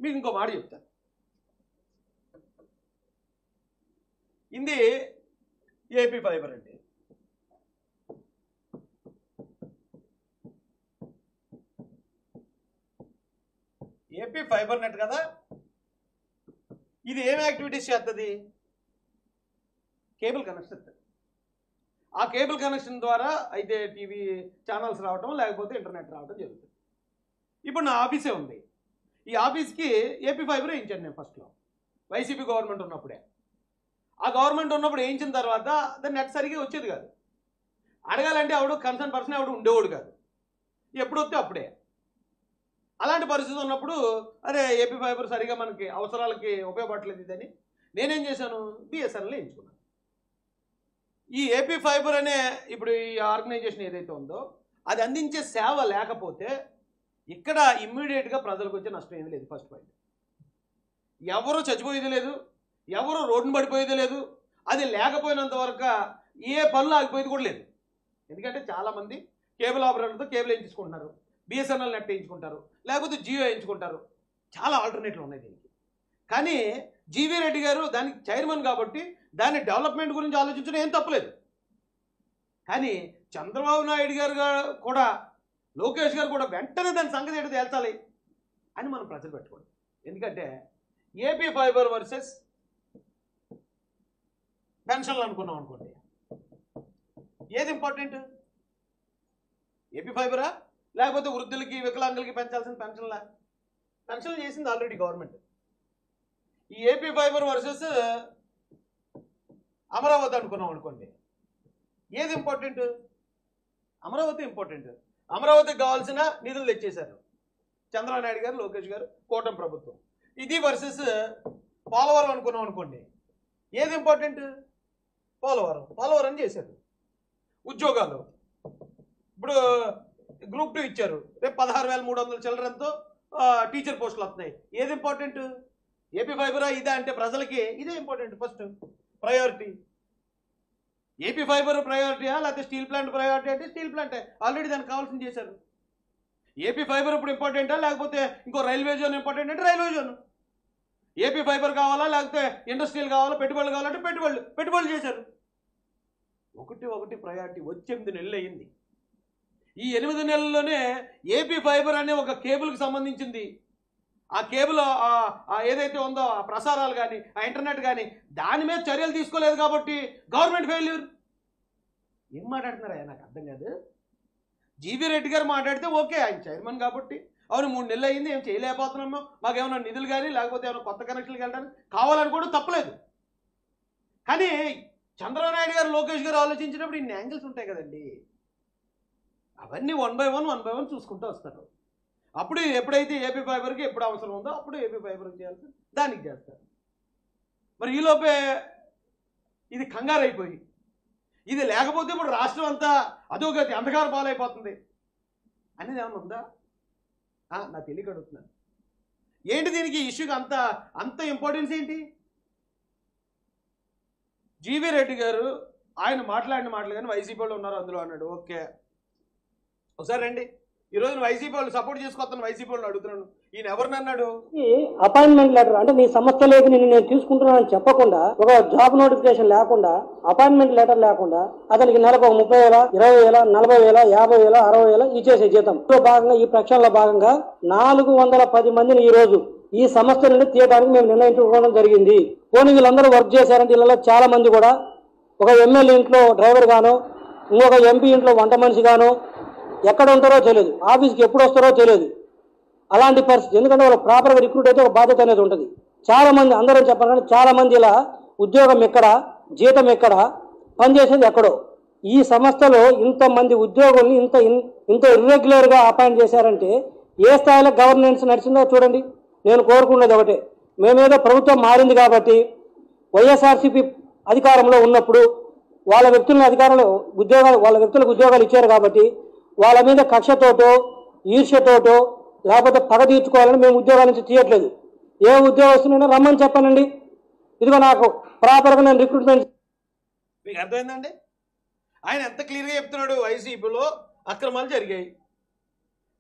మీకు ఇంకో మాట చెప్తాను. ఇది ఏపీ ఫైబర్ అండి. ఏపీ ఫైబర్ నెట్ కదా, ఇది ఏం యాక్టివిటీస్ చేస్తుంది? కేబుల్ కనెక్షన్ ఇస్తుంది. ఆ కేబుల్ కనెక్షన్ ద్వారా అయితే టీవీ ఛానల్స్ రావటం లేకపోతే ఇంటర్నెట్ రావటం జరుగుతుంది. ఇప్పుడు నా ఆఫీసే ఉంది. ఈ ఆఫీస్కి ఏపీ ఫైబర్ వేయించాను నేను ఫస్ట్లో, వైసీపీ గవర్నమెంట్ ఉన్నప్పుడే. ఆ గవర్నమెంట్ ఉన్నప్పుడు వేయించిన తర్వాత దాన్ని నెట్ సరిగ్గా వచ్చేది కాదు. అడగాలంటే ఆవిడ కన్సర్న్ పర్సన్ ఆవిడ ఉండేవాడు కాదు, ఎప్పుడు వస్తే అప్పుడే. అలాంటి పరిస్థితి ఉన్నప్పుడు అరే ఏపీ ఫైబర్ సరిగా మనకి అవసరాలకి ఉపయోగపడలేదు ఇదని నేనేం చేశాను, బిఎస్ఎన్ఎల్ వేయించుకున్నాను. ఈ ఏపీ ఫైబర్ అనే ఇప్పుడు ఈ ఆర్గనైజేషన్ ఏదైతే ఉందో అది అందించే సేవ లేకపోతే ఇక్కడ ఇమ్మీడియట్గా ప్రజలకు వచ్చే నష్టం ఏది లేదు. ఫస్ట్ పాయింట్, ఎవరు చచ్చిపోయేది లేదు, ఎవరు రోడ్డును పడిపోయేది లేదు. అది లేకపోయినంత వరకు ఏ పనులు ఆగిపోయేది కూడా లేదు. ఎందుకంటే చాలామంది కేబుల్ ఆపరేటర్తో కేబుల్ వేయించుకుంటున్నారు, బిఎస్ఎన్ఎల్ నెట్ వేయించుకుంటారు, లేకపోతే జియో వేయించుకుంటారు. చాలా ఆల్టర్నేటివ్లు ఉన్నాయి దీనికి. కానీ జీవీ రెడ్డి గారు దానికి చైర్మన్ కాబట్టి దాని డెవలప్మెంట్ గురించి ఆలోచించడం ఏం తప్పలేదు. కానీ చంద్రబాబు నాయుడు గారు కూడా, లోకేష్ గారు కూడా వెంటనే దాని సంగతి ఏంటో తేల్చాలి అని మనం ప్రజలు పెట్టుకోండి. ఎందుకంటే ఏపీ ఫైబర్ వర్సెస్ పెన్షన్లు అనుకున్నాం అనుకోండి, ఏది ఇంపార్టెంట్? ఏపీ ఫైబరా లేకపోతే వృద్ధులకి వికలాంగులకి పెంచాల్సిన పెన్షన్లా? పెన్షన్లు చేసింది ఆల్రెడీ గవర్నమెంట్. ఈ ఏపీ ఫైబర్ వర్సెస్ అమరావతి అనుకున్నాం అనుకోండి, ఏది ఇంపార్టెంట్? అమరావతి ఇంపార్టెంట్. అమరావతికి కావాల్సిన నిధులు తెచ్చేశారు చంద్రబాబు నాయుడు గారు, లోకేష్ గారు, కూటమి ప్రభుత్వం. ఇది వర్సెస్ పోలవరం అనుకున్నాం అనుకోండి, ఏది ఇంపార్టెంట్? పోలవరం చేశారు. ఉద్యోగాలు ఇప్పుడు గ్రూప్ 2 ఇచ్చారు, రేపు 16,300 చిల్లరంతో టీచర్ పోస్టులు వస్తున్నాయి. ఏది ఇంపార్టెంట్? ఏపీ ఫైబరా ఇదే అంటే ప్రజలకి ఇదే important. First priority AP fibre ప్రయారిటీయా లేకపోతే స్టీల్ ప్లాంట్ ప్రయారిటీ అంటే స్టీల్ ప్లాంటే, ఆల్రెడీ దానికి కావాల్సింది చేశారు. ఏపీ ఫైబర్ ఇప్పుడు ఇంపార్టెంటా లేకపోతే ఇంకో రైల్వే జోన్ ఇంపార్టెంట్ అంటే రైల్వే జోన్. ఏపీ ఫైబర్ కావాలా లేకపోతే ఇండస్ట్రియల్ కావాలా, పెట్టుబడులు కావాలంటే పెట్టుబడులు చేశారు. ఒకటి ప్రయారిటీ. 8 నెలలు అయింది. ఈ 8 నెలల్లోనే ఏపీ ఫైబర్ అనే ఒక కేబుల్కి సంబంధించింది, ఆ కేబుల్ ఏదైతే ఉందో ఆ ప్రసారాలు కానీ ఆ ఇంటర్నెట్ కానీ దాని మీద చర్యలు తీసుకోలేదు కాబట్టి గవర్నమెంట్ ఫెయిల్యూర్. ఏం మాట్లాడుతున్నారా? నాకు అర్థం కాదు. జీవీ రెడ్డి గారు మాట్లాడితే ఓకే, ఆయన చైర్మన్ కాబట్టి అవును 3 నెలలు అయింది ఏం చేయలేకపోతున్నామో, మాకేమైనా నిధులు కానీ లేకపోతే ఏమైనా కొత్త కనెక్షన్లు వెళ్ళడానికి కావాలనుకోవడం తప్పలేదు. కానీ చంద్రబాబు నాయుడు గారు, లోకేష్ గారు ఆలోచించినప్పుడు ఇన్ని యాంగిల్స్ ఉంటాయి కదండి, అవన్నీ 1 by 1 చూసుకుంటూ వస్తారు. అప్పుడు ఎప్పుడైతే ఏపీ ఫైబర్కి ఎప్పుడు అవసరం ఉందో అప్పుడు ఏపీ ఫైబర్కి చేయాల్సి దానికి చేస్తారు. మరి ఈలోపే ఇది కంగారు అయిపోయి, ఇది లేకపోతే ఇప్పుడు రాష్ట్రం అంతా అధోగతి అంధకార పాలైపోతుంది అనేది ఏమన్నా ఉందా? నా తెలియక అడుగుతున్నాను. ఏంటి దీనికి ఇష్యూకి అంత ఇంపార్టెన్స్ ఏంటి? జీవీ రెడ్డి గారు ఆయన మాట్లాడిన మాటలు కానీ వైసీపీ వాళ్ళు ఉన్నారు అందులో అన్నాడు. ఓకే, ఒకసారి రండి, ఈరోజు వైసీపీ వాళ్ళు సపోర్ట్ చేసుకొస్తాను, వైసీపీ వాళ్ళు అడుగుతున్నాను, ఈయన ఎవరిని అన్నాడు? అపాయింట్మెంట్ లెటర్ అంటే నీ సంస్థలోకి నేను తీసుకుంటున్నానని చెప్పకుండా, ఒక జాబ్ నోటిఫికేషన్ లేకుండా, అపాయింట్మెంట్ లెటర్ లేకుండా అతనికి నెలకు 30,000, 20,000, 40,000, 50,000, 60,000 ఇచ్చేసే జీతం. భాగంగా ఈ ప్రక్షాళనలో భాగంగా 410 మందిని ఈ రోజు ఈ సంస్థ నుండి తీయడానికి మేము నిర్ణయించుకోవడం జరిగింది. పోనీ వీళ్ళందరూ వర్క్ చేశారంటే వీళ్ళలో చాలా మంది కూడా ఒక ఎమ్మెల్యే ఇంట్లో డ్రైవర్ గాను, ఇంకొక ఎంపీ ఇంట్లో వంట మనిషి గాను, ఎక్కడ ఉంటారో తెలియదు, ఆఫీస్కి ఎప్పుడు వస్తారో తెలియదు. అలాంటి పరిస్థితి. ఎందుకంటే వాళ్ళు ప్రాపర్గా రిక్రూట్ అయితే ఒక బాధ్యత అనేది ఉంటుంది. చాలా మంది, అందరం చెప్పాలి కానీ చాలా మంది ఇలా ఉద్యోగం ఎక్కడ, జీతం ఎక్కడ, పనిచేసేది ఎక్కడో. ఈ సంస్థలో ఇంతమంది ఉద్యోగుల్ని ఇంత ఇర్రెగ్యులర్గా అపాయింట్ చేశారంటే ఏ స్థాయిలో గవర్నెన్స్ నడిచిందో చూడండి. నేను కోరుకునేది ఒకటే, మేమేదో ప్రభుత్వం మారింది కాబట్టి వైఎస్ఆర్సీపీ అధికారంలో ఉన్నప్పుడు వాళ్ళ వ్యక్తులకు ఉద్యోగాలు ఇచ్చారు కాబట్టి వాళ్ళ మీద కక్షతోటో ఈర్ష్యతోటో లేకపోతే పగ తీర్చుకోవాలని మేము ఉద్యోగాల నుంచి తీయట్లేదు. ఏ ఉద్యోగస్తునైనా రమ్మని చెప్పానండి, ఇదిగో నాకు ప్రాపర్గా నేను రిక్రూట్మెంట్. మీకు అర్థమైందండి? ఆయన ఎంత క్లియర్గా చెప్తున్నాడు. వైసీపీలో అక్రమాలు జరిగాయి,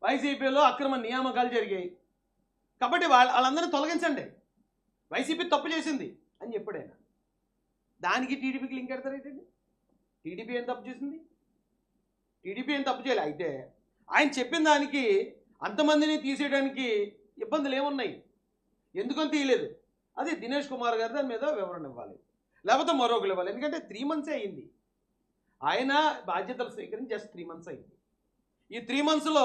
వైసీపీలో అక్రమ నియామకాలు జరిగాయి, కాబట్టి వాళ్ళందరినీ తొలగించండి, వైసీపీ తప్పు చేసింది అని చెప్పాడు ఆయన. దానికి టీడీపీకి లింక్ పెడతారు ఏంటండి? టీడీపీ ఏం తప్పు చేసింది? టీడీపీ ఏం తప్పు చేయలే. అయితే ఆయన చెప్పిన దానికి అంతమందిని తీసేయడానికి ఇబ్బందులు ఏమున్నాయి, ఎందుకని తీయలేదు? అది దినేష్ కుమార్ గారు దాని మీద వివరణ ఇవ్వాలి, లేకపోతే మరొకరు ఇవ్వాలి. ఎందుకంటే 3 months అయింది, ఆయన బాధ్యతలు స్వీకరించి జస్ట్ 3 months అయింది. ఈ 3 monthsలో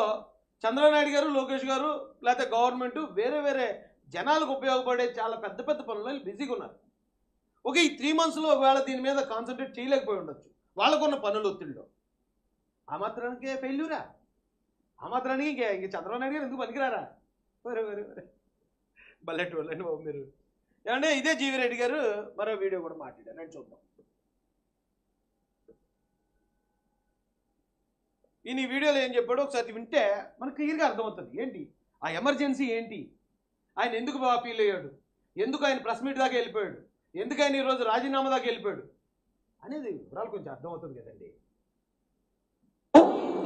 చంద్రబాబు నాయుడు గారు, లోకేష్ గారు, లేకపోతే గవర్నమెంట్ వేరే వేరే జనాలకు ఉపయోగపడే చాలా పెద్ద పెద్ద పనుల్లో బిజీగా ఉన్నారు. ఓకే, ఈ 3 monthsలో ఒకవేళ దీని మీద కాన్సన్ట్రేట్ చేయలేకపోయి ఉండొచ్చు వాళ్ళకున్న పనులు ఒత్తిడిలో. ఆ మాత్రానికే ఫెయిల్యూరా? ఆ మాత్రానికి ఇంక చంద్రబాబు నాయుడు గారు ఎందుకు పనికిరారా? బల్లెటోళ్ళండి బాబు మీరు. ఏమంటే ఇదే జీవి రెడ్డి గారు మరో వీడియో కూడా మాట్లాడారు, నేను చూద్దాం. ఈయన ఈ వీడియోలో ఏం చెప్పాడో ఒకసారి వింటే మనకు క్లియర్గా అర్థమవుతుంది. ఏంటి ఆ ఎమర్జెన్సీ, ఏంటి ఆయన ఎందుకు బాగా ఫీల్ అయ్యాడు, ఎందుకు ఆయన ప్రెస్ మీట్ దాకా వెళ్ళిపోయాడు, ఎందుకు ఆయన ఈరోజు రాజీనామా దాకా వెళ్ళిపోయాడు అనేది వివరాలు కొంచెం అర్థమవుతుంది కదండి.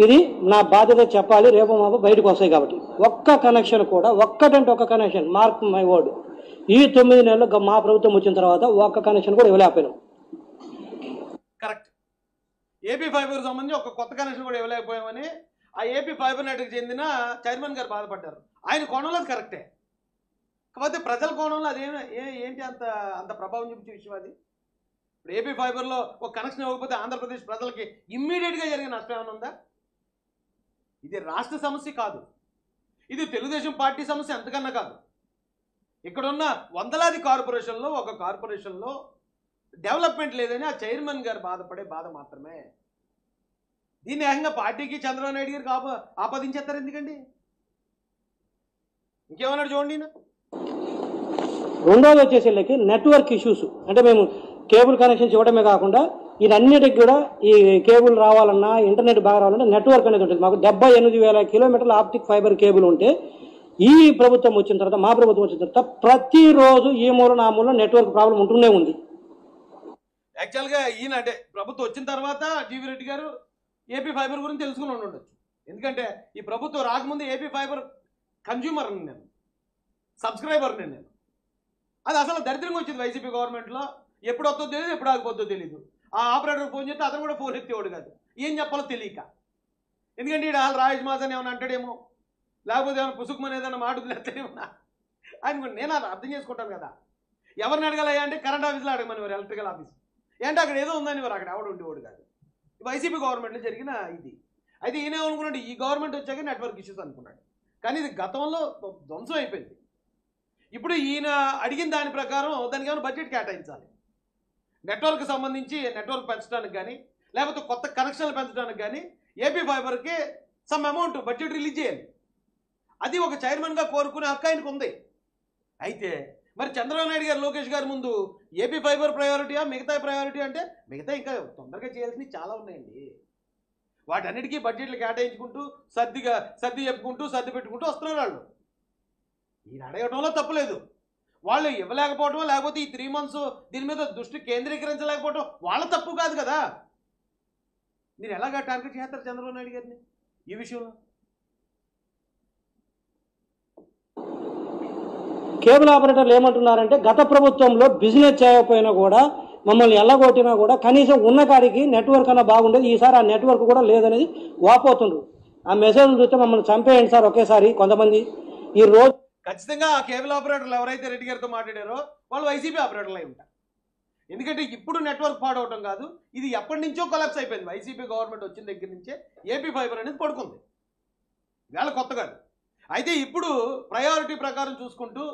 ఇది నా బాధ్యత చెప్పాలి, రేపు మాపు బయటకు వస్తాయి కాబట్టి ఒక్క కనెక్షన్ కూడా, ఒక్కటంటే ఒక్క కనెక్షన్, మార్క్ మై వర్డ్, ఈ 9 నెలలు మా ప్రభుత్వం వచ్చిన తర్వాత ఒక్క కనెక్షన్ కూడా ఇవ్వలేకపోయినాం. కరెక్ట్. ఏపీ ఫైబర్ సంబంధించి ఒక కొత్త కనెక్షన్ కూడా ఇవ్వలేకపోయామని ఆ ఏపీ ఫైబర్ నెట్కి చెందిన చైర్మన్ గారు బాధపడ్డారు. ఆయన కోణంలో అది కరెక్టే, కాకపోతే ప్రజల కోణంలో అదేమి ఏంటి అంత అంత ప్రభావం చూపించే విషయం అది. ఇప్పుడు ఏపీ ఫైబర్లో ఒక కనెక్షన్ ఇవ్వకపోతే ఆంధ్రప్రదేశ్ ప్రజలకి ఇమ్మీడియట్గా జరిగిన నష్టం ఏమైనా ఉందా? ఇది రాష్ట్ర సమస్య కాదు, ఇది తెలుగుదేశం పార్టీ సమస్య ఎంతకన్నా కాదు. ఇక్కడున్న వందలాది కార్పొరేషన్లో ఒక కార్పొరేషన్లో డెవలప్మెంట్ లేదని ఆ చైర్మన్ గారు బాధపడే బాధ మాత్రమే. దీన్ని ఏకంగా పార్టీకి చంద్రబాబు నాయుడు గారికి ఆపాదించేస్తారు ఎందుకండి? ఇంకేమన్నాడు చూడండి. రెండోది వచ్చేసరికి నెట్వర్క్ ఇష్యూస్. అంటే మేము కేబుల్ కనెక్షన్స్ ఇవ్వడమే కాకుండా ఇదన్నిటికి కూడా ఈ కేబుల్ రావాలన్నా, ఇంటర్నెట్ బాగా రావాలన్నా నెట్వర్క్ అనేది ఉంటుంది. మాకు 78,000 కిలోమీటర్ల ఆప్టిక్ ఫైబర్ కేబుల్ ఉంటే ఈ ప్రభుత్వం వచ్చిన తర్వాత, మా ప్రభుత్వం వచ్చిన తర్వాత ప్రతిరోజు ఈ మూల ఆ మూల నెట్వర్క్ ప్రాబ్లం ఉంటూనే ఉంది. యాక్చువల్గా ఈయన అంటే ప్రభుత్వం వచ్చిన తర్వాత జీవి రెడ్డి గారు ఏపీ ఫైబర్ గురించి తెలుసుకుని ఉండొచ్చు. ఎందుకంటే ఈ ప్రభుత్వం రాకముందు ఏపీ ఫైబర్ కన్జ్యూమర్ని నేను, సబ్స్క్రైబర్ని నేను. అది అసలు దరిద్రంగా వచ్చింది వైసీపీ గవర్నమెంట్లో. ఎప్పుడు వస్తుందో తెలియదు, ఎప్పుడు ఆగిపోతుందో తెలియదు. ఆ ఆపరేటర్ ఫోన్ చేస్తే అతను కూడా ఫోన్ ఎత్తేవాడు కాదు, ఏం చెప్పాలో తెలియక. ఎందుకంటే ఇక్కడ రాజేష్ మాజన్ ఏమైనా అంటాడేమో, లేకపోతే ఏమైనా పుసుకుమని ఏదైనా మాట వదిలేస్తాడేమో ఆయన. నేను అది అర్థం చేసుకుంటాను కదా. ఎవరిని అడగాలయ్యా అంటే కరెంట్ ఆఫీస్లో అడగమని వారు, ఎలక్ట్రికల్ ఆఫీస్ ఏంటి అక్కడ ఏదో ఉందని వారు, అక్కడ ఎవడు ఉండేవాడు కాదు. వైసీపీ గవర్నమెంట్లో జరిగిన ఇది. అయితే ఈయన ఏమనుకున్నాడు, ఈ గవర్నమెంట్ వచ్చాక నెట్వర్క్ ఇష్యూస్ అనుకున్నాడు, కానీ ఇది గతంలో ధ్వంసం అయిపోయింది. ఇప్పుడు ఈయన అడిగిన దాని ప్రకారం దానికి ఏమైనా బడ్జెట్ కేటాయించాలి. నెట్వర్క్ సంబంధించి నెట్వర్క్ పెంచడానికి కానీ, లేకపోతే కొత్త కనెక్షన్లు పెంచడానికి కానీ ఏపీ ఫైబర్కి సమ్ అమౌంట్ బడ్జెట్ రిలీజ్ చేయాలి. అది ఒక చైర్మన్గా కోరుకునే హక్కు ఆయనకు ఉంది. అయితే మరి చంద్రబాబు నాయుడు గారు, లోకేష్ గారి ముందు ఏపీ ఫైబర్ ప్రయారిటీయా, మిగతా ప్రయారిటీ అంటే మిగతా ఇంకా తొందరగా చేయాల్సినవి చాలా ఉన్నాయండి. వాటన్నిటికీ బడ్జెట్లు కేటాయించుకుంటూ సర్ది చెప్పుకుంటూ సర్ది పెట్టుకుంటూ వస్తున్నారు వాళ్ళు. ఈయన అడగటంలో తప్పులేదు, వాళ్ళు ఇవ్వలేకపోవటం, లేకపోతే ఈ 3 months దీని మీద దృష్టి కేంద్రీకరించలేకపోవటం వాళ్ళ తప్పు కాదు కదా. మీరు ఎలాగా టార్గెట్ చేస్తారు చంద్రబాబు నాయుడు గారిని ఈ విషయంలో? కేబుల్ ఆపరేటర్లు ఏమంటున్నారంటే గత ప్రభుత్వంలో బిజినెస్ చేయకపోయినా కూడా, మమ్మల్ని ఎల్లగొట్టినా కూడా కనీసం ఉన్న కాడికి నెట్వర్క్ అన్నా బాగుండేది, ఈసారి ఆ నెట్వర్క్ కూడా లేదనేది వాపోతుండ్రు. ఆ మెసేజ్లు చూస్తే మమ్మల్ని చంపేయండి సార్ ఒకేసారి కొంతమంది. ఈ రోజు ఖచ్చితంగా ఆ కేబుల్ ఆపరేటర్లు ఎవరైతే రెడ్డి గారితో మాట్లాడారో వాళ్ళు వైసీపీ ఆపరేటర్లు అయి ఉంటారు. ఎందుకంటే ఇప్పుడు నెట్వర్క్ పాడవటం కాదు, ఇది ఎప్పటి నుంచో కొలాప్స్ అయిపోయింది. వైసీపీ గవర్నమెంట్ వచ్చిన దగ్గర నుంచే ఏపీ ఫైబర్ అనేది పడుకుంది, వేళ కొత్త కాదు. అయితే ఇప్పుడు ప్రయారిటీ ప్రకారం చూసుకుంటూ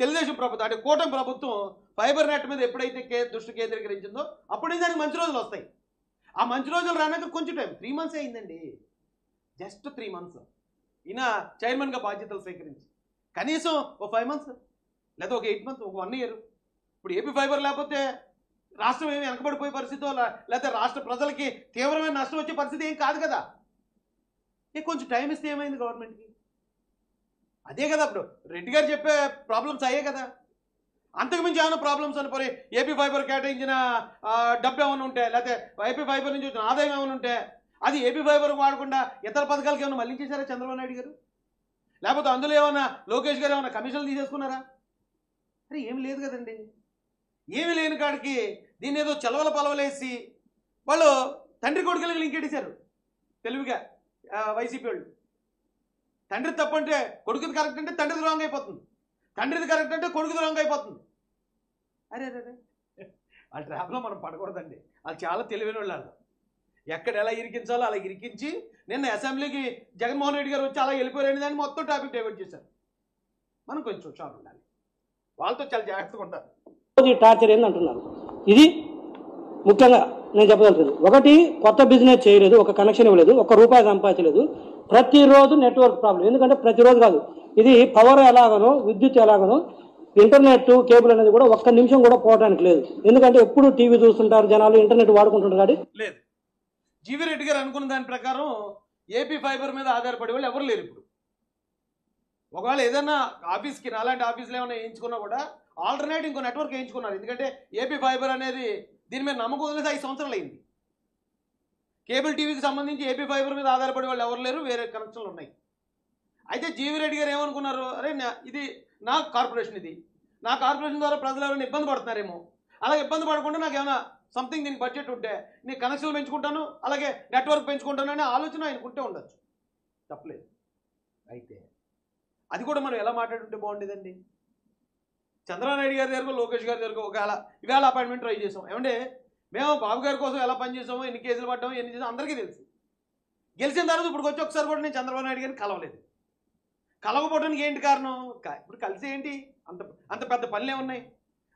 తెలుగుదేశం ప్రభుత్వం అంటే కూటమి ప్రభుత్వం ఫైబర్ నెట్ మీద ఎప్పుడైతే దృష్టి కేంద్రీకరించిందో అప్పుడు దానికి మంచి రోజులు వస్తాయి. ఆ మంచి రోజులు రానాక కొంచెం టైం, 3 months అయిందండి, జస్ట్ 3 months ఈయన చైర్మన్గా బాధ్యతలు స్వీకరించి. కనీసం ఒక 5 months లేదా ఒక 8 months, ఒక 1 year. ఇప్పుడు ఏపీ ఫైబర్ లేకపోతే రాష్ట్రం ఏమి వెనకబడిపోయే పరిస్థితి, లేకపోతే రాష్ట్ర ప్రజలకి తీవ్రమైన నష్టం వచ్చే పరిస్థితి ఏం కాదు కదా. కొంచెం టైం ఇస్తే ఏమైంది గవర్నమెంట్కి? అదే కదా ఇప్పుడు రెడ్డి గారు చెప్పే ప్రాబ్లమ్స్ అయ్యే కదా. అంతకుమించి ఏమైనా ప్రాబ్లమ్స్ అనుకోని ఏపీ ఫైబర్ కేటాయించిన డబ్బు ఏమైనా ఉంటే, లేకపోతే ఏపీ ఫైబర్ నుంచి వచ్చిన ఆదాయం ఏమైనా ఉంటే అది ఏపీ ఫైబర్ వాడకుండా ఇతర పథకాలకి ఏమైనా మళ్ళించేశారా చంద్రబాబు నాయుడు గారు? లేకపోతే అందులో ఏమైనా లోకేష్ గారు ఏమైనా కమిషన్లు తీసేసుకున్నారా? అరే ఏమి లేదు కదండి. ఏమి లేని కాడికి దీన్ని ఏదో చెలవల పొలవలేసి వాళ్ళు తండ్రి కొడుకులకి లింకెట్టేశారు తెలివిగా వైసీపీ వాళ్ళు. తండ్రి తప్పు అంటే కొడుకుది కరెక్ట్ అంటే తండ్రిది రాంగ్ అయిపోతుంది, తండ్రిది కరెక్ట్ అంటే కొడుకుది రాంగ్ అయిపోతుంది. అరే అరే ఆ ట్రాప్లో మనం పడకూడదండి. వాళ్ళు చాలా తెలివైన వాళ్ళు. ఎక్కడ ఎలా ఇరికించాలో అలా ఇరికించి నిన్న అసెంబ్లీకి జగన్మోహన్ రెడ్డి గారు వచ్చి అలా వెళ్ళిపోయారని దాన్ని మొత్తం టాపిక్ డైవర్ట్ చేశారు. మనం కొంచెం హుషారు ఉండాలి, వాళ్ళతో చాలా జాగ్రత్తగా ఉంటారు. టార్చర్ ఏంది అంటున్నారు. ఇది ముఖ్యంగా నేను చెప్పదలుచుకుంది. ఒకటి, కొత్త బిజినెస్ చేయలేదు, ఒక కనెక్షన్ ఇవ్వలేదు, ఒక్క రూపాయి సంపాదించలేదు. ప్రతిరోజు నెట్వర్క్ ప్రాబ్లం. ఎందుకంటే ప్రతిరోజు కాదు, ఇది పవర్ ఎలాగనో విద్యుత్ ఎలాగనో ఇంటర్నెట్ కేబుల్ అనేది కూడా ఒక్క నిమిషం కూడా పోవడానికి లేదు. ఎందుకంటే ఎప్పుడు టీవీ చూస్తుంటారు జనాలు, ఇంటర్నెట్ వాడుకుంటుంటారు. కానీ లేదు, జీవీ రెడ్డి గారు అనుకున్న దాని ప్రకారం ఏపీ ఫైబర్ మీద ఆధారపడే వాళ్ళు ఎవరు లేరు ఇప్పుడు. ఒకవేళ ఏదైనా ఆఫీస్కి అలాంటి ఆఫీసులు ఏమైనా వేయించుకున్నా కూడా ఆల్టర్నేట్ ఇంకో నెట్వర్క్ వేయించుకున్నారు. ఎందుకంటే ఏపీ ఫైబర్ అనేది దీని మీద నమ్మకం వదిలేసి 5 సంవత్సరాలు అయింది. కేబుల్ టీవీకి సంబంధించి ఏపీ ఫైబర్ మీద ఆధారపడే వాళ్ళు ఎవరు లేరు, వేరే కనెక్షన్లు ఉన్నాయి. అయితే జీవీ రెడ్డి గారు ఏమనుకున్నారు, అరే ఇది నా కార్పొరేషన్, ఇది నా కార్పొరేషన్ ద్వారా ప్రజలు ఎవరైనా ఇబ్బంది పడుతున్నారేమో, అలా ఇబ్బంది పడకుండా నాకు ఏమైనా సంథింగ్ దీనికి బడ్జెట్ ఉంటే నేను కనెక్షన్లు పెంచుకుంటాను, అలాగే నెట్వర్క్ పెంచుకుంటాను అనే ఆలోచన ఆయనకుంటే ఉండొచ్చు, తప్పలేదు. అయితే అది కూడా మనం ఎలా మాట్లాడుంటే బాగుండేదండి. చంద్రబాబు నాయుడు గారి దగ్గర లోకేష్ గారి దగ్గర ఒకవేళ ఇవాళ అపాయింట్మెంట్ ట్రై చేసాం. ఏమంటే మేము బాబు గారి కోసం ఎలా పనిచేసామో, ఎన్ని కేసులు పడ్డామో, ఎన్ని చేసామో అందరికీ తెలుసు. గెలిచిన తర్వాత ఇప్పుడు వచ్చి ఒకసారి కూడా నేను చంద్రబాబు నాయుడు గారిని కలవలేదు. కలవకపోవడానికి ఏంటి కారణం? ఇప్పుడు కలిసి ఏంటి అంత అంత పెద్ద పనులే ఉన్నాయి.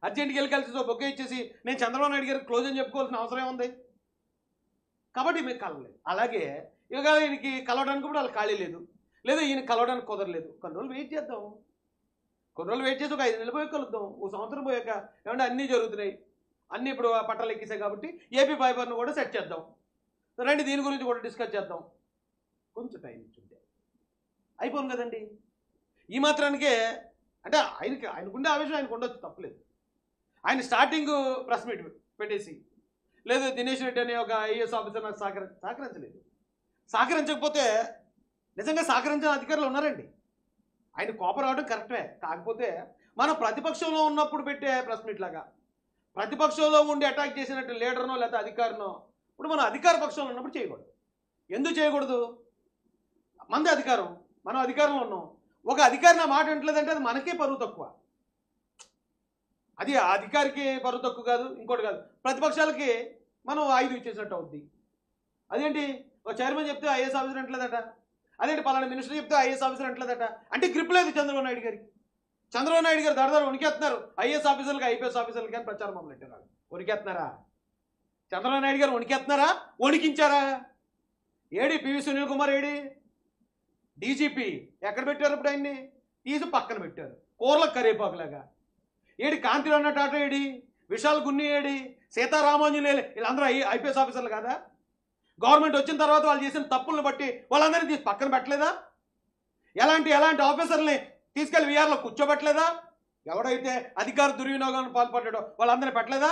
అర్జెంట్కి వెళ్ళి కలిసి బొగ్గ ఇచ్చేసి నేను చంద్రబాబు నాయుడు గారికి క్లోజ్ అని చెప్పుకోవాల్సిన అవసరం ఏముంది? కాబట్టి మీకు కలవలేదు. అలాగే ఇక ఈయనకి కలవడానికి కూడా వాళ్ళు ఖాళీ లేదు, లేదా ఈయన కలవడానికి కుదరలేదు. కొన్ని రోజులు వెయిట్ చేద్దాం, కొన్ని రోజులు వెయిట్ చేసి ఒక 5 నెలలు పోయి కలుద్దాం. ఓ సంవత్సరం పోయాక ఏమంటే అన్నీ జరుగుతున్నాయి, అన్నీ ఇప్పుడు పట్టాలు ఎక్కిసాయి కాబట్టి ఏపీ ఫైబర్ను కూడా సెట్ చేద్దాం, రండి దీని గురించి కూడా డిస్కస్ చేద్దాం. కొంచెం టైం ఇచ్చుంటే అయిపోను కదండి. ఈ మాత్రానికే అంటే ఆయనకుండే ఆవేశం ఆయనకు ఉండొచ్చు, తప్పలేదు. ఆయన స్టార్టింగ్ ప్రెస్ మీట్ పెట్టేసి లేదు దినేష్ రెడ్డి అనే ఒక ఐఏఎస్ ఆఫీసర్ నాకు సహకరించలేదు. సహకరించకపోతే నిజంగా సహకరించిన అధికారులు ఉన్నారండి. ఆయన కోపం రావడం కరెక్టే. కాకపోతే మన ప్రతిపక్షంలో ఉన్నప్పుడు పెట్టే ప్రెస్ మీట్ లాగా ప్రతిపక్షంలో ఉండి అటాక్ చేసినట్టు లీడర్నో లేకపోతే అధికారినో ఇప్పుడు మనం అధికార పక్షంలో ఉన్నప్పుడు చేయకూడదు. ఎందుకు చేయకూడదు? మనది అధికారం, మనం అధికారంలో ఉన్నాం. ఒక అధికారి నా మాట వింటలేదంటే అది మనకే పరువు తక్కువ. అది ఆ అధికారికి పరువు తక్కువ కాదు, ఇంకోటి కాదు, ప్రతిపక్షాలకి మనం ఆయుధం ఇచ్చేసినట్టు అవుద్ది. అదేంటి ఒక చైర్మన్ చెప్తే ఐఏఎస్ ఆఫీసర్ అంటలేదట, అదేంటి పలానా మినిస్టర్ చెప్తే ఐఏఎస్ ఆఫీసర్ అంటలేదట. అంటే గ్రిప్ లేదు చంద్రబాబు నాయుడు గారికి. చంద్రబాబు నాయుడు గారు దడదారు వణికేస్తున్నారు. ఐఏఎస్ ఆఫీసర్లకి ఐపీఎస్ ఆఫీసర్లకి అని ప్రచారం మొదలెట్టారు. వణికేస్తున్నారా? చంద్రబాబు నాయుడు గారు వణికేస్తున్నారా? వణికించారా? ఏడి పివి సునీల్ కుమార్ ఏడి డీజీపీ ఎక్కడ పెట్టారు? ఇప్పుడు ఆయన్ని తీసి పక్కన పెట్టారు కూరలకు కరేపాకులాగా. ఏడి కాంతిరాణ టాటా ఏడి, విశాల్ గున్ని ఏడి, సీతారామాంజనేయులు వీళ్ళందరూ ఐపీఎస్ ఆఫీసర్లు కాదా? గవర్నమెంట్ వచ్చిన తర్వాత వాళ్ళు చేసిన తప్పులను బట్టి వాళ్ళందరినీ తీసి పక్కన పెట్టలేదా? ఎలాంటి ఆఫీసర్ని తీసుకెళ్లి వీఆర్లో కూర్చోబెట్టలేదా? ఎవడైతే అధికార దుర్వినియోగానికి పాల్పడ్డాడో వాళ్ళందరినీ పెట్టలేదా?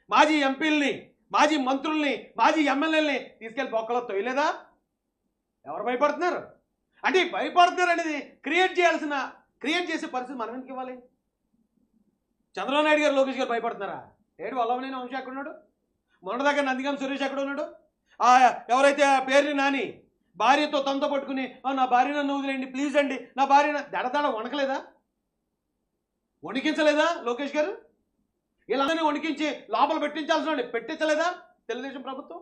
మాజీ ఎంపీలని, మాజీ మంత్రుల్ని, మాజీ ఎమ్మెల్యేలని తీసుకెళ్లి బొక్కలో తొయ్యలేదా? ఎవరు భయపడుతున్నారు? అంటే భయపడుతున్నారు అనేది క్రియేట్ చేసే పరిస్థితి మనం ఎందుకు ఇవ్వాలి? చంద్రబాబు నాయుడు గారు లోకేష్ గారు భయపడుతున్నారా? ఏడు వల్లవనేని వంశీ ఎక్కడ ఉన్నాడు? మొన్న దగ్గర నందిగాం సురేష్ ఎక్కడ ఉన్నాడు? ఎవరైతే పేరుని నాని భార్యతో తనతో పట్టుకుని నా భార్య నన్ను వదిలేండి ప్లీజ్ అండి, నా భార్య దడదడ వణకలేదా? వణికించలేదా లోకేష్ గారు? వీళ్ళందరినీ వణికించి లోపల పెట్టించాల్సిన పెట్టించలేదా తెలుగుదేశం ప్రభుత్వం?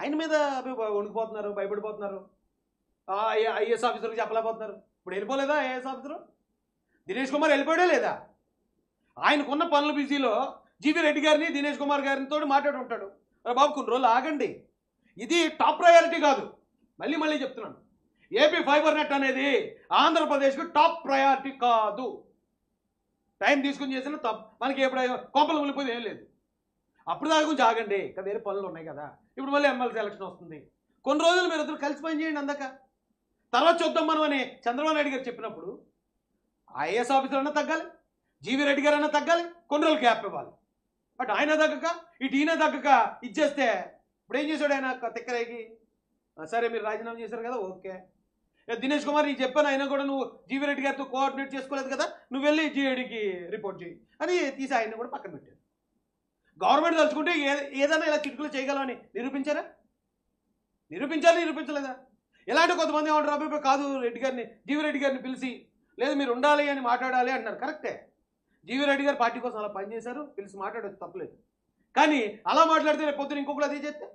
ఆయన మీద వణికిపోతున్నారు, భయపడిపోతున్నారు. ఐఏఎస్ ఆఫీసర్కి చెప్పలేకపోతున్నారు. ఇప్పుడు వెళ్ళిపోలేదా ఐఏఎస్ ఆఫీసరు? దినేష్ కుమార్ వెళ్ళిపోయాడే లేదా? ఆయనకున్న పనుల బిజీలో జీవీ రెడ్డి గారిని దినేష్ కుమార్ గారితో మాట్లాడి ఉంటాడు. బాబు కొన్ని రోజులు ఆగండి, ఇది టాప్ ప్రయారిటీ కాదు. మళ్ళీ చెప్తున్నాను, ఏపీ ఫైబర్ నెట్ అనేది ఆంధ్రప్రదేశ్కి టాప్ ప్రయారిటీ కాదు. టైం తీసుకుని చేసిన తప్పు మనకి ఎప్పుడైనా కోపలు వెళ్ళిపోయింది ఏం లేదు. అప్పుడు దాకా కొంచెం ఆగండి, ఇంకా వేరే పనులు ఉన్నాయి కదా. ఇప్పుడు మళ్ళీ ఎమ్మెల్సీ ఎలక్షన్ వస్తుంది, కొన్ని రోజులు మీరు ఇద్దరు కలిసి పని చేయండి, అందాక తర్వాత చూద్దాం మనం అని చంద్రబాబు నాయుడు గారు చెప్పినప్పుడు ఐఏఎస్ ఆఫీసర్ అన్నా తగ్గాలి, జీవీ రెడ్డి గారు అన్నా తగ్గాలి, కొన్ని రోజులు గ్యాప్ ఇవ్వాలి. బట్ ఆయన తగ్గక ఇటు ఈయన తగ్గక ఇచ్చేస్తే ఇప్పుడు ఏం చేశాడు ఆయన తిక్కరేగి? సరే మీరు రాజీనామా చేశారు కదా, ఓకే. దినేష్ కుమార్ నీకు చెప్పాను, అయినా కూడా నువ్వు జీవీ రెడ్డి గారితో కోఆర్డినేట్ చేసుకోలేదు కదా, నువ్వు వెళ్ళి జీఐడికి రిపోర్ట్ చేయి అని తీసి ఆయన్ని కూడా పక్కన పెట్టారు. గవర్నమెంట్ తలుచుకుంటే ఏదైనా ఇలా చిటుకులు చేయగలమని నిరూపించారా? నిరూపించలేదా? ఇలాంటి కొంతమంది ఏమంటారు, అబ్బాయి కాదు జీవీ రెడ్డి గారిని పిలిచి లేదు మీరు ఉండాలి అని మాట్లాడాలి అంటున్నారు. కరెక్టే, జీవీ రెడ్డి గారు పార్టీ కోసం అలా పనిచేశారు, పిలిచి మాట్లాడచ్చు, తప్పలేదు. కానీ అలా మాట్లాడితే రేపు పొద్దున ఇంకొకరు అదే చేస్తే,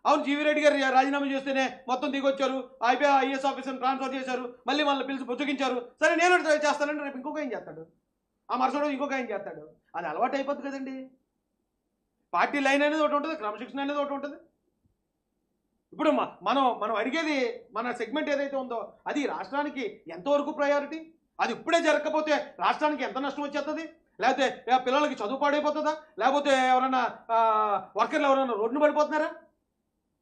అవును జీవీ రెడ్డి గారు రాజీనామా చేస్తేనే మొత్తం దిగొచ్చారు, ఐఏఎస్ ఆఫీసర్ని ట్రాన్స్ఫర్ చేశారు, మళ్ళీ వాళ్ళని పిలిచి పుచ్చగించారు, సరే నేను ట్రై చేస్తానంటే రేపు ఇంకొక ఏం చేస్తాడు, ఆ మరుసడు ఇంకొక ఏం చేస్తాడు. అది అలవాటు అయిపోతుంది కదండి. పార్టీ లైన్ అనేది ఒకటి ఉంటుంది, క్రమశిక్షణ అనేది ఒకటి ఉంటుంది. ఇప్పుడు మనం అడిగేది మన సెగ్మెంట్ ఏదైతే ఉందో అది రాష్ట్రానికి ఎంతవరకు ప్రయారిటీ, అది ఇప్పుడే జరగకపోతే రాష్ట్రానికి ఎంత నష్టం వచ్చేస్తుంది, లేకపోతే పిల్లలకి చదువు పాడైపోతుందా, లేకపోతే ఎవరైనా వర్కర్లు ఎవరైనా రోడ్డును పడిపోతున్నారా?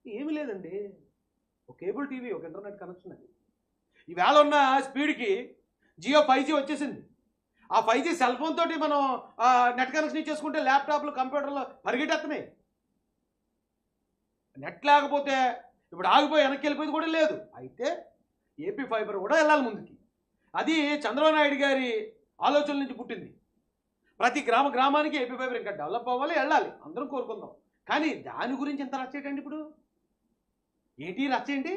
ఏమీ లేదండి. ఒక కేబుల్ టీవీ, ఒక ఇంటర్నెట్ కనెక్షన్ అది. ఈవేళ ఉన్న స్పీడ్కి జియో 5G వచ్చేసింది. ఆ 5G సెల్ ఫోన్ తోటి మనం నెట్ కనెక్షన్ ఇచ్చేసుకుంటే ల్యాప్టాప్లు కంప్యూటర్లు పరిగెట్టేస్తున్నాయి. నెట్ లేకపోతే ఇప్పుడు ఆగిపోయి వెనక్కి వెళ్ళిపోయింది కూడా లేదు. అయితే ఏపీ ఫైబర్ కూడా వెళ్ళాలి ముందుకి. అది చంద్రబాబు నాయుడు గారి ఆలోచనల నుంచి పుట్టింది. ప్రతి గ్రామానికి ఏపీ ఫైబర్ ఇంకా డెవలప్ అవ్వాలి, వెళ్ళాలి, అందరం కోరుకుందాం. కానీ దాని గురించి ఎంత రచ్చేటండి ఇప్పుడు? ఏంటి రచ్చేయండి?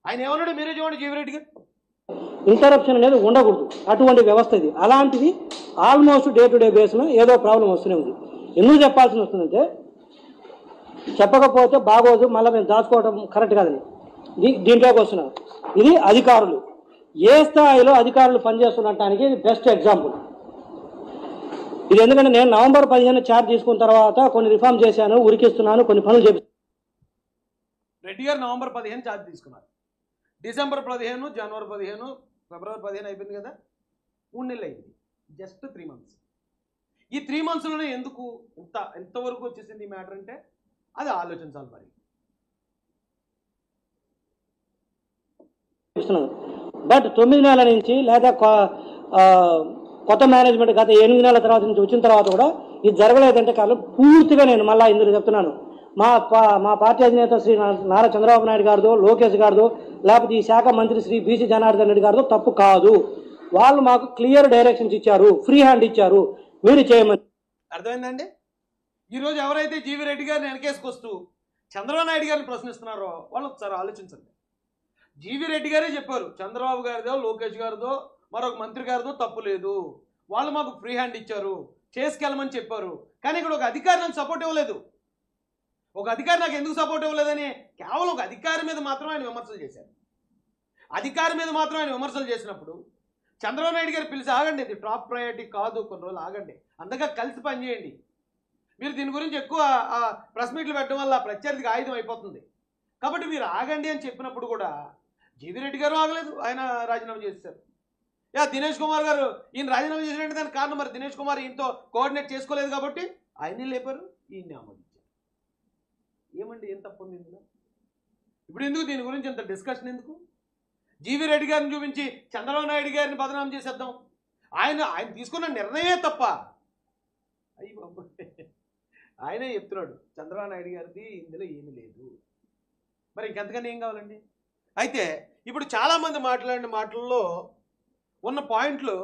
ఆయన ఏమన్నాడు మీరే చూడండి, జీవీ రెడ్డి గారు. ఇంటరప్షన్ అనేది ఉండకూడదు, అటువంటి వ్యవస్థ ఇది. అలాంటిది ఆల్మోస్ట్ డే టు డే బేస్లో ఏదో ప్రాబ్లం వస్తూనే ఉంది. ఎందుకు చెప్పాల్సి వస్తుందంటే చెప్పకపోతే బాగోదు, మళ్ళీ మేము దాచుకోవడం కరెక్ట్ కాదని దీంట్లోకి వస్తున్నారు. ఇది అధికారులు ఏ స్థాయిలో అధికారులు పనిచేస్తున్నటానికి ఇది బెస్ట్ ఎగ్జాంపుల్. ఇది ఎందుకంటే నేను నవంబర్ 15 ఛార్జ్ తీసుకున్న తర్వాత కొన్ని రిఫార్మ్ చేశాను, ఉరికిస్తున్నాను, కొన్ని పనులు చేసి. రెడ్డి గారు నవంబర్ 15 ఛార్జ్ తీసుకున్నారు, డిసెంబర్ 15, జనవరి 15, ఫిబ్రవరి 15 అయిపోయింది కదా, 3 నెలలు అయింది, జస్ట్ 3 months. ఈ 3 monthsలోనే ఎందుకు ఎంతవరకు వచ్చేసింది ఈ మ్యాటర్ అంటే అది ఆలోచించాలి. మరి బట్ 9 నెలల నుంచి లేదా కొత్త మేనేజ్మెంట్ గత 8 నెలల తర్వాత నుంచి వచ్చిన తర్వాత కూడా ఇది జరగలేదంటే కాలం పూర్తిగా నేను మళ్ళీ ఇందుకు చెప్తున్నాను, మా పార్టీ అధినేత శ్రీ నారా చంద్రబాబు నాయుడు గారిదో, లోకేష్ గారిదో, లేకపోతే ఈ శాఖ మంత్రి శ్రీ బీసీ జనార్దన్ రెడ్డి గారిదో తప్పు కాదు. వాళ్ళు మాకు క్లియర్ డైరెక్షన్స్ ఇచ్చారు, ఫ్రీ హ్యాండ్ ఇచ్చారు, మీరు చేయమని. అర్థమైందండి? ఈరోజు ఎవరైతే జీవీ రెడ్డి గారిని వెనకేసుకొస్తూ చంద్రబాబు నాయుడు గారిని ప్రశ్నిస్తున్నారో వాళ్ళు ఒకసారి ఆలోచించండి. జీవీ రెడ్డి గారే చెప్పారు, చంద్రబాబు గారిదో, లోకేష్ గారిదో, మరొక మంత్రి గారిదో తప్పు లేదు, వాళ్ళు మాకు ఫ్రీ హ్యాండ్ ఇచ్చారు, చేసుకెళ్ళమని చెప్పారు. కానీ ఇక్కడ ఒక అధికారి నాకు సపోర్ట్ ఇవ్వలేదు. ఒక అధికారి నాకు ఎందుకు సపోర్ట్ ఇవ్వలేదని కేవలం ఒక అధికారి మీద మాత్రం ఆయన విమర్శలు చేశారు. అధికారి మీద మాత్రం ఆయన విమర్శలు చేసినప్పుడు చంద్రబాబు నాయుడు గారు పిలిచి ఆగండి, ఇది టాప్ ప్రయారిటీ కాదు, కొన్ని రోజులు ఆగండి, అంతగా కలిసి పనిచేయండి, మీరు దీని గురించి ఎక్కువ ప్రెస్ మీట్లు పెట్టడం వల్ల ప్రత్యర్థికి ఆయుధం అయిపోతుంది, కాబట్టి మీరు ఆగండి అని చెప్పినప్పుడు కూడా జీవీ రెడ్డి గారు ఆగలేదు, ఆయన రాజీనామా చేశారు. దినేష్ కుమార్ గారు ఈయన రాజీనామా చేసినట్టు దానికి కారణం మరి దినేష్ కుమార్ ఈయనతో కోఆర్డినేట్ చేసుకోలేదు కాబట్టి ఆయన్ని లేపారు, ఈయన్ని ఆమోదించారు. ఏమండి ఏం తప్పు ఉంది ఇందులో? ఇప్పుడు ఎందుకు దీని గురించి ఇంత డిస్కషన్ ఎందుకు? జీవీ రెడ్డి గారిని చూపించి చంద్రబాబు నాయుడు గారిని బదనాం చేసేద్దాం, ఆయన తీసుకున్న నిర్ణయమే తప్ప. అయ్యి బాబు, ఆయనే చెప్తున్నాడు చంద్రబాబు నాయుడు గారిది ఇందులో ఏమీ లేదు, మరి ఇంకెంతకన్నా ఏం కావాలండి? అయితే ఇప్పుడు చాలామంది మాట్లాడిన మాటల్లో ఉన్న పాయింట్లు